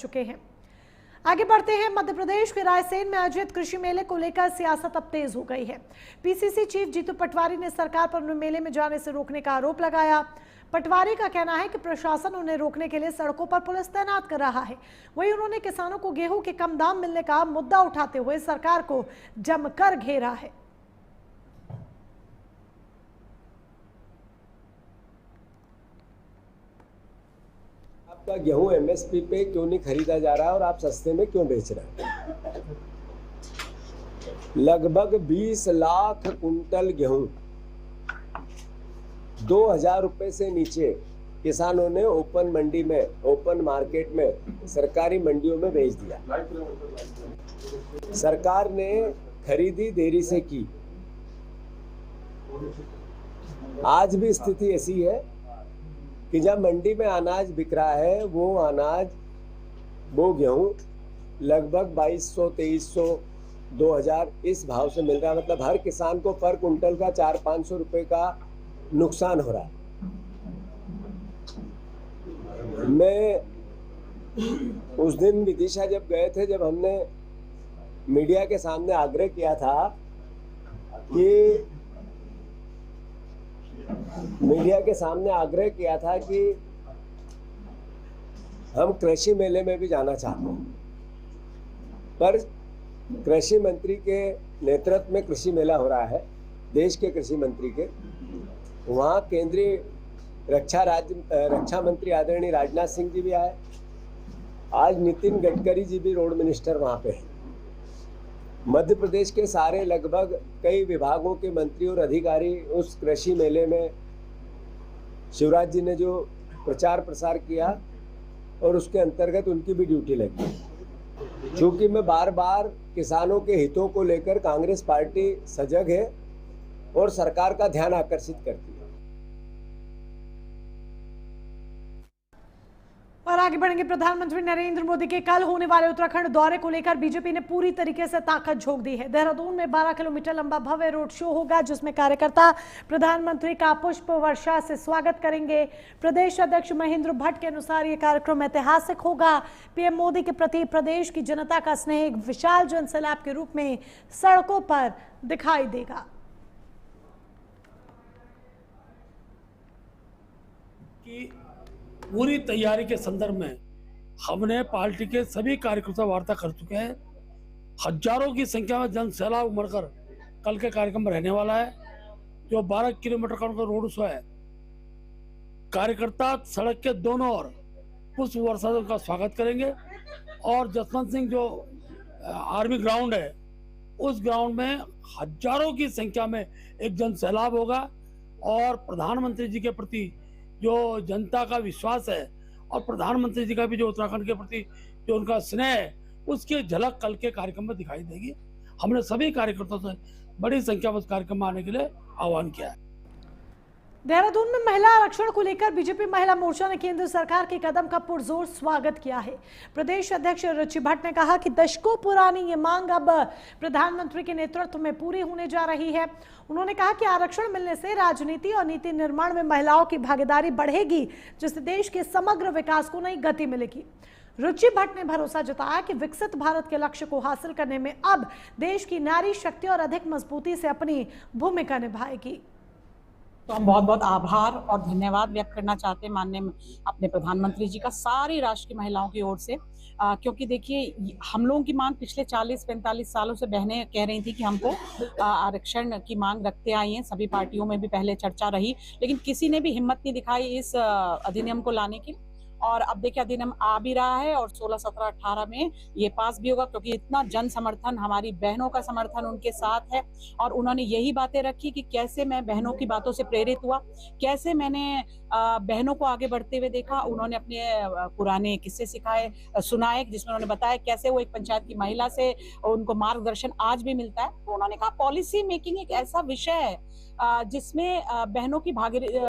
चुके हैं। आगे बढ़ते हैं। मध्य प्रदेश के रायसेन में आयोजित कृषि मेले को लेकर सियासत अब तेज हो गई है। पीसीसी चीफ जीतू पटवारी ने सरकार पर उन्हें मेले में जाने से रोकने का आरोप लगाया। पटवारी का कहना है कि प्रशासन उन्हें रोकने के लिए सड़कों पर पुलिस तैनात कर रहा है। वहीं उन्होंने किसानों को गेहूं के कम दाम मिलने का मुद्दा उठाते हुए सरकार को जमकर घेरा है। आपका गेहूं एमएसपी पे क्यों नहीं खरीदा जा रहा है और आप सस्ते में क्यों बेच रहे हैं? लगभग 20 लाख कुंटल गेहूं 2000 रुपए से नीचे किसानों ने ओपन मंडी में, ओपन मार्केट में, सरकारी मंडियों में बेच दिया। सरकार ने खरीदी देरी से की। आज भी स्थिति ऐसी है कि जब मंडी में अनाज बिक रहा है, वो गेहूं लगभग 2200, 2300, 2000 इस भाव से मिल रहा है। मतलब हर किसान को पर कुंटल का 400-500 रुपए का नुकसान हो रहा है। मैं उस दिन विदिशा जब गए थे, जब हमने मीडिया के सामने आग्रह किया था कि हम कृषि मेले में भी जाना चाहते हैं, पर कृषि मंत्री के नेतृत्व में कृषि मेला हो रहा है, देश के कृषि मंत्री के। वहाँ केंद्रीय रक्षा मंत्री आदरणीय राजनाथ सिंह जी भी आए। आज नितिन गडकरी जी भी रोड मिनिस्टर वहाँ पे हैं। मध्य प्रदेश के सारे लगभग कई विभागों के मंत्री और अधिकारी उस कृषि मेले में, शिवराज जी ने जो प्रचार प्रसार किया और उसके अंतर्गत उनकी भी ड्यूटी लगी। क्योंकि मैं बार बार किसानों के हितों को लेकर कांग्रेस पार्टी सजग है और सरकार का ध्यान आकर्षित करती है। और आगे बढ़ेंगे। प्रधानमंत्री नरेंद्र मोदी के कल होने वाले उत्तराखंड दौरे को लेकर बीजेपी ने पूरी तरीके से ताकत झोंक दी है। देहरादून में 12 किलोमीटर लंबा भव्य रोड शो होगा, जिसमें कार्यकर्ता प्रधानमंत्री का पुष्प वर्षा से स्वागत करेंगे। प्रदेश अध्यक्ष महेंद्र भट्ट के अनुसार ये कार्यक्रम ऐतिहासिक होगा। पीएम मोदी के प्रति प्रदेश की जनता का स्नेह एक विशाल जनसैलाब के रूप में सड़कों पर दिखाई देगा। पूरी तैयारी के संदर्भ में हमने पार्टी के सभी कार्यकर्ता वार्ता कर चुके हैं। हजारों की संख्या में जन सैलाब उमड़कर कल के कार्यक्रम में रहने वाला है। जो 12 किलोमीटर का उनका रोड शो है, कार्यकर्ता सड़क के दोनों ओर पुष्प वर्षा से उनका स्वागत करेंगे। और जसवंत सिंह जो आर्मी ग्राउंड है, उस ग्राउंड में हजारों की संख्या में एक जन सैलाब होगा। और प्रधानमंत्री जी के प्रति जो जनता का विश्वास है और प्रधानमंत्री जी का भी जो उत्तराखंड के प्रति जो उनका स्नेह है, उसकी झलक कल के कार्यक्रम में दिखाई देगी। हमने सभी कार्यकर्ताओं से बड़ी संख्या में उस कार्यक्रम में आने के लिए आह्वान किया है। देहरादून में महिला आरक्षण को लेकर बीजेपी महिला मोर्चा ने केंद्र सरकार के कदम का पुरजोर स्वागत किया है। प्रदेश अध्यक्ष रुचि भट्ट ने कहा कि दशकों पुरानी ये मांग अब प्रधानमंत्री के नेतृत्व में पूरी होने जा रही है। उन्होंने कहा कि आरक्षण मिलने से राजनीति और नीति निर्माण में महिलाओं की भागीदारी बढ़ेगी, जिससे देश के समग्र विकास को नई गति मिलेगी। रुचि भट्ट ने भरोसा जताया कि विकसित भारत के लक्ष्य को हासिल करने में अब देश की नारी शक्ति और अधिक मजबूती से अपनी भूमिका निभाएगी। तो हम बहुत बहुत आभार और धन्यवाद व्यक्त करना चाहते हैं माननीय अपने प्रधानमंत्री जी का सारी राष्ट्र की महिलाओं की ओर से। क्योंकि देखिए, हम लोगों की मांग पिछले 40-45 सालों से बहनें कह रही थी कि हमको आरक्षण की मांग रखते आई हैं। सभी पार्टियों में भी पहले चर्चा रही, लेकिन किसी ने भी हिम्मत नहीं दिखाई इस अधिनियम को लाने की। और अब देखिए अधिनियम आ भी रहा है और 16, 17, 18 में ये पास भी होगा, क्योंकि इतना जन समर्थन, हमारी बहनों का समर्थन उनके साथ है। और उन्होंने यही बातें रखी कि कैसे मैं बहनों की बातों से प्रेरित हुआ, कैसे मैंने बहनों को आगे बढ़ते हुए देखा। उन्होंने अपने पुराने किस्से सुनाए, जिसमें उन्होंने बताया कैसे वो एक पंचायत की महिला से उनको मार्गदर्शन आज भी मिलता है। तो उन्होंने कहा पॉलिसी मेकिंग एक ऐसा विषय है जिसमें बहनों की